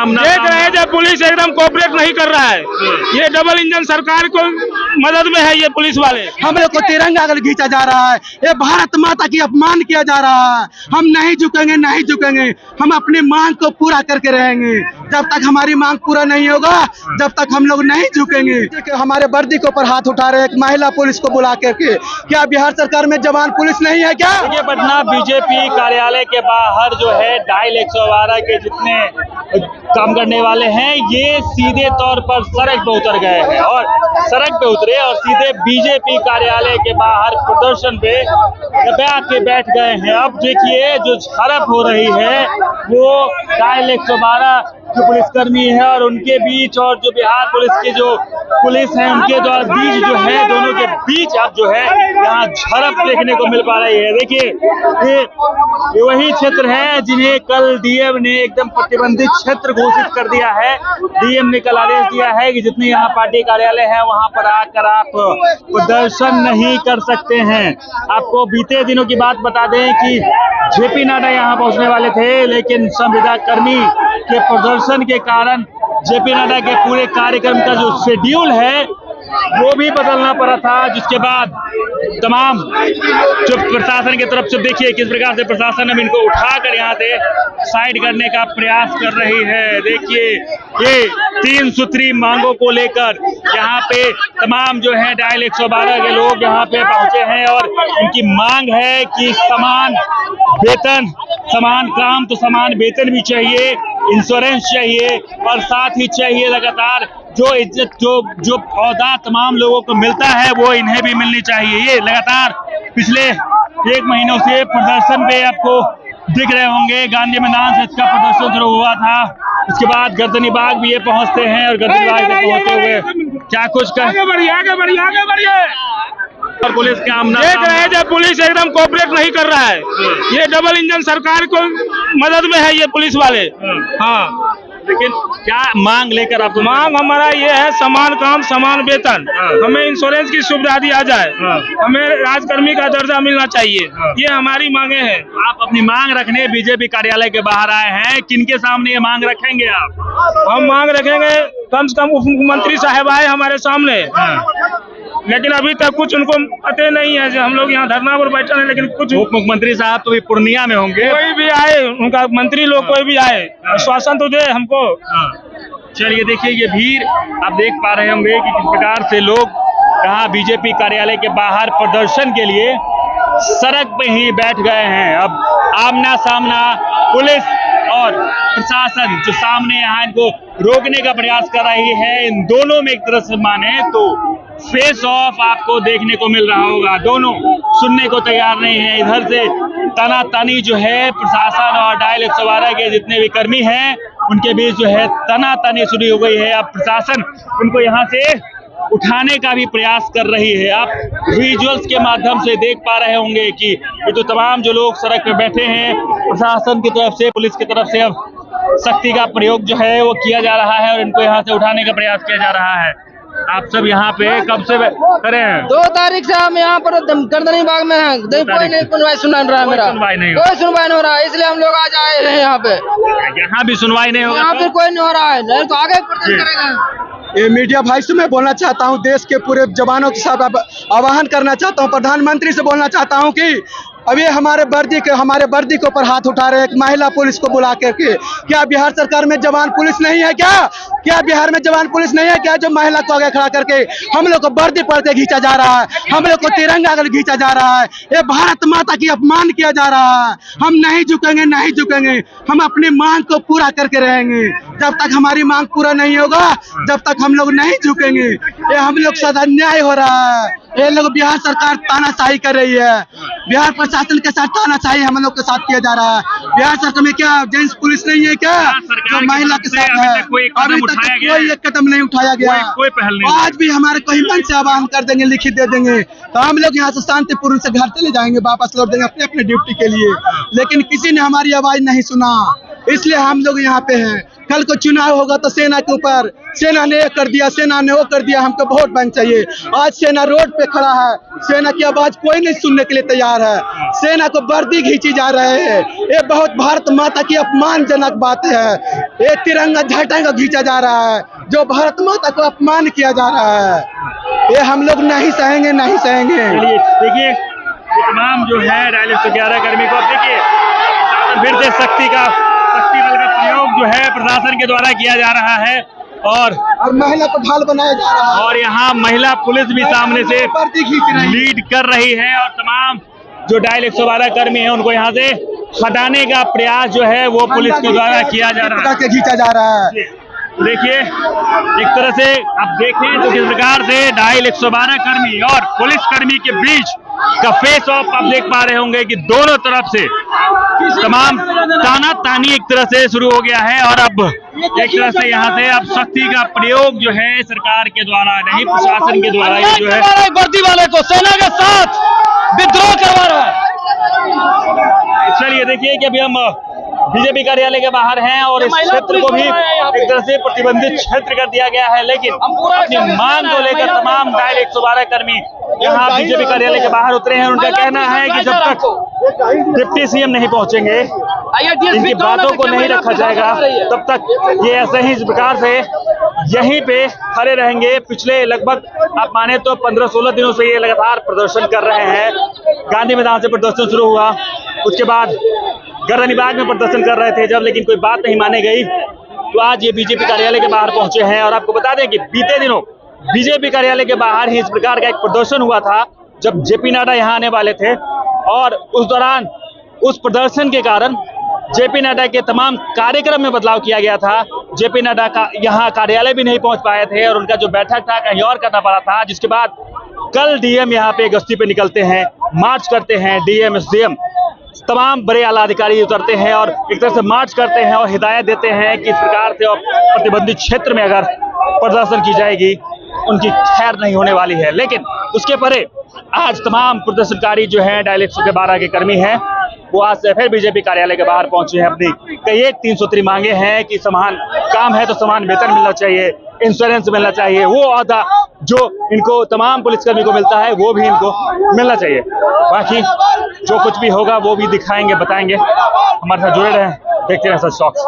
देख रहे हैं जब पुलिस एकदम कोऑपरेट नहीं कर रहा है। ये डबल इंजन सरकार को मदद में है ये पुलिस वाले। हम लोग को तिरंगा अगर खींचा जा रहा है, ये भारत माता की अपमान किया जा रहा है। हम नहीं झुकेंगे, नहीं झुकेंगे। हम अपनी मांग को पूरा करके रहेंगे। जब तक हमारी मांग पूरा नहीं होगा, जब तक हम लोग नहीं झुकेंगे। हमारे वर्दी के ऊपर हाथ उठा रहे एक महिला पुलिस को बुला करके। क्या बिहार सरकार में जवान पुलिस नहीं है क्या? ये पटना बीजेपी कार्यालय के बाहर जो है डायल 112 के जितने काम करने वाले हैं, ये सीधे तौर पर सड़क पे उतर गए हैं और सड़क पे उतरे और सीधे बीजेपी कार्यालय के बाहर प्रदर्शन पे आके बैठ गए हैं। अब देखिए जो झड़प हो रही है वो डायल 112 जो पुलिसकर्मी है और उनके बीच और जो बिहार पुलिस के जो पुलिस है उनके द्वारा बीच जो है, दोनों के बीच अब जो है यहाँ झड़प देखने को मिल पा रही है। देखिए ये वही क्षेत्र है जिन्हें कल डीएम ने एकदम प्रतिबंधित क्षेत्र घोषित कर दिया है। डीएम ने कल आदेश दिया है कि जितने यहाँ पार्टी कार्यालय है वहाँ पर आकर आप प्रदर्शन नहीं कर सकते हैं। आपको बीते दिनों की बात बता दें कि जेपी नड्डा यहाँ पहुँचने वाले थे, लेकिन संविदा कर्मी के प्रदर्शन के कारण जेपी नड्डा के पूरे कार्यक्रम का जो शेड्यूल है वो भी बदलना पड़ा था। जिसके बाद तमाम जो प्रशासन की तरफ से देखिए किस प्रकार से प्रशासन अब इनको उठाकर यहाँ से साइड करने का प्रयास कर रही है। देखिए ये 3 सूत्री मांगों को लेकर यहाँ पे तमाम जो है डायल 112 के लोग यहाँ पे पहुंचे हैं और उनकी मांग है कि समान वेतन, समान काम तो समान वेतन भी चाहिए, इंश्योरेंस चाहिए और साथ ही चाहिए लगातार जो इज्जत जो औहदा तमाम लोगों को मिलता है वो इन्हें भी मिलनी चाहिए। ये लगातार पिछले 1 महीनों से प्रदर्शन पे आपको दिख रहे होंगे। गांधी मैदान से इसका प्रदर्शन शुरू हुआ था, उसके बाद गर्दनी बाग भी ये पहुंचते हैं और गर्दनी बाग से पहुंचते हुए क्या कुछ कर आगे बढ़िए। और पुलिस के आमना देख रहे हैं जब पुलिस एकदम कोऑपरेट नहीं कर रहा है। ये डबल इंजन सरकार को मदद में है ये पुलिस वाले। हाँ, लेकिन क्या मांग लेकर आप? मांग हमारा ये है समान काम समान वेतन, हमें इंश्योरेंस की सुविधा दिया जाए, हमें राजकर्मी का दर्जा मिलना चाहिए। ये हमारी मांगे हैं। आप अपनी मांग रखने बीजेपी कार्यालय के बाहर आए हैं, किनके सामने ये मांग रखेंगे आप? हम मांग रखेंगे कम से कम उप मुख्यमंत्री साहब आए हमारे सामने, लेकिन अभी तक कुछ उनको पता नहीं है। हम लोग यहाँ धरना पर बैठे हैं, लेकिन कुछ उप मुख्यमंत्री साहब तो भी पूर्णिया में होंगे, कोई भी आए उनका मंत्री लोग कोई भी आए आश्वासन तो दे हमको। चलिए देखिए ये भीड़ आप देख पा रहे होंगे कि किस प्रकार से लोग यहाँ बीजेपी कार्यालय के बाहर प्रदर्शन के लिए सड़क पे ही बैठ गए हैं। अब आमना सामना पुलिस और प्रशासन जो सामने यहाँ इनको रोकने का प्रयास कर रही है, इन दोनों में एक तरह से माने तो फेस ऑफ आपको देखने को मिल रहा होगा। दोनों सुनने को तैयार नहीं है। इधर से तनातनी जो है प्रशासन और डायल 112 के जितने भी कर्मी हैं उनके बीच जो है तनातनी शुरू हो गई है। अब प्रशासन उनको यहाँ से उठाने का भी प्रयास कर रही है। आप विजुअल्स के माध्यम से देख पा रहे होंगे कि ये तो तमाम जो लोग सड़क पे बैठे हैं, प्रशासन की तरफ से पुलिस की तरफ से अब सख्ती का प्रयोग जो है वो किया जा रहा है और इनको यहाँ से उठाने का प्रयास किया जा रहा है। आप सब यहाँ पे कब से खड़े हैं? 2 तारीख से हम यहाँ पर गर्दनी बाग में हैं। कोई नहीं सुन रहा है, मेरा कोई सुनवाई नहीं हो रहा है, इसलिए हम लोग आज आए हैं यहाँ पे। यहाँ भी सुनवाई नहीं होगा? यहाँ पे कोई नहीं हो रहा है, नहीं तो आगे प्रदर्शन करेंगे। ये मीडिया भाई से मैं बोलना चाहता हूँ, देश के पूरे जवानों के साथ आह्वान करना चाहता हूँ, प्रधानमंत्री से बोलना चाहता हूँ कि अभी हमारे वर्दी के ऊपर हाथ उठा रहे एक महिला पुलिस को बुला करके। क्या बिहार सरकार में जवान पुलिस नहीं है क्या? क्या बिहार में जवान पुलिस नहीं है क्या? जो महिला को आगे खड़ा करके हम लोग को वर्दी पर से खींचा जा रहा है, हम लोग को तिरंगा अगर खींचा जा रहा है। ये भारत माता की अपमान किया जा रहा है। हम नहीं झुकेंगे, नहीं झुकेंगे। हम अपनी मांग को पूरा करके रहेंगे। जब तक हमारी मांग पूरा नहीं होगा, जब तक हम लोग नहीं झुकेंगे। ये हम लोग साथ अन्याय हो रहा है। ये लोग बिहार सरकार तानाशाही कर रही है, बिहार प्रशासन के साथ तानाशाही हम लोग के साथ किया जा रहा है। बिहार सरकार में क्या जेंट्स पुलिस नहीं है क्या जो महिला के साथ है? अभी तक कोई एक कदम नहीं उठाया गया, कोई पहल नहीं। आज भी हमारे कोई मन से आह्वान कर देंगे, लिखित दे देंगे तो हम लोग यहाँ से शांतिपूर्ण से घर चले जाएंगे, वापस लौट देंगे अपने अपने ड्यूटी के लिए। लेकिन किसी ने हमारी आवाज नहीं सुना। इसलिए हम लोग यहाँ पे हैं। कल को चुनाव होगा तो सेना के ऊपर, सेना ने ये कर दिया, सेना ने वो कर दिया, हमको वोट बैंक चाहिए। आज सेना रोड पे खड़ा है, सेना की आवाज कोई नहीं सुनने के लिए तैयार है। सेना को वर्दी खींची जा रहे हैं, ये बहुत भारत माता की अपमानजनक बात है। ये तिरंगा झंडा खींचा जा रहा है, जो भारत माता को अपमान किया जा रहा है। ये हम लोग नहीं सहेंगे, नहीं सहेंगे। चलिए देखिए, ये तमाम जो है डायल 111 कर्मी को अब देखिए फिर से शक्ति बल का प्रयोग जो है प्रशासन के द्वारा किया जा रहा है और महिला को ढाल बनाया जा रहा है और यहाँ महिला पुलिस भी सामने से वर्दी खींच रही है। लीड कर रही है और तमाम जो डायल 112 कर्मी हैं उनको यहाँ से हटाने का प्रयास जो है वो पुलिस के द्वारा किया जा रहा है, खींचा जा रहा है। देखिए एक तरह से आप देखें तो किस प्रकार से डायल 112 कर्मी और पुलिस कर्मी के बीच का फेस ऑफ आप देख पा रहे होंगे कि दोनों तरफ से तमाम ताना तानी एक तरह से शुरू हो गया है और अब एक तरह से यहाँ से अब शक्ति का प्रयोग जो है सरकार के द्वारा नहीं प्रशासन के द्वारा ये जो है वर्दी वाले को सेना के साथ विद्रोह करवा रहा है। चलिए देखिए कि अभी हम बीजेपी कार्यालय के बाहर हैं और इस क्षेत्र को भी एक तरह से प्रतिबंधित क्षेत्र कर दिया गया है, लेकिन अपनी मांग को लेकर तमाम डायल 112 कर्मी यहाँ बीजेपी कार्यालय के बाहर उतरे हैं। उनका कहना है कि जब तक डिप्टी सीएम नहीं पहुंचेंगे, इनकी बातों को नहीं रखा जाएगा, तब तक ये ऐसे ही इस प्रकार से यहीं पे खड़े रहेंगे। पिछले लगभग आप माने तो 15-16 दिनों से ये लगातार प्रदर्शन कर रहे हैं। गांधी मैदान से प्रदर्शन शुरू हुआ, उसके बाद गर्दनीबाग में प्रदर्शन कर रहे थे जब, लेकिन कोई बात नहीं मानी गई तो आज ये बीजेपी कार्यालय के बाहर पहुंचे हैं। और आपको बता दें कि बीते दिनों बीजेपी कार्यालय के बाहर ही इस प्रकार का एक प्रदर्शन हुआ था जब जेपी नड्डा यहाँ आने वाले थे और उस दौरान उस प्रदर्शन के कारण जेपी नड्डा के तमाम कार्यक्रम में बदलाव किया गया था। जेपी नड्डा का यहाँ कार्यालय भी नहीं पहुंच पाए थे और उनका जो बैठक था कहीं और करना पड़ा था, जिसके बाद कल डीएम यहाँ पे गश्ती पे निकलते हैं, मार्च करते हैं। डीएम एसडीएम तमाम बड़े आला अधिकारी उतरते हैं और एक तरह से मार्च करते हैं और हिदायत देते हैं कि इस प्रकार से और प्रतिबंधित क्षेत्र में अगर प्रदर्शन की जाएगी उनकी खैर नहीं होने वाली है। लेकिन उसके परे आज तमाम प्रदर्शनकारी जो हैं डायल 112 के कर्मी हैं वो आज से फिर बीजेपी कार्यालय के बाहर पहुंचे हैं। अपनी कई एक 303 मांगे हैं कि समान काम है तो समान वेतन मिलना चाहिए, इंश्योरेंस मिलना चाहिए, वो अदा जो इनको तमाम पुलिसकर्मी को मिलता है वो भी इनको मिलना चाहिए। बाकी जो कुछ भी होगा वो भी दिखाएंगे, बताएंगे। हमारे साथ जुड़े रहें, देखते रहें सच टॉक्स।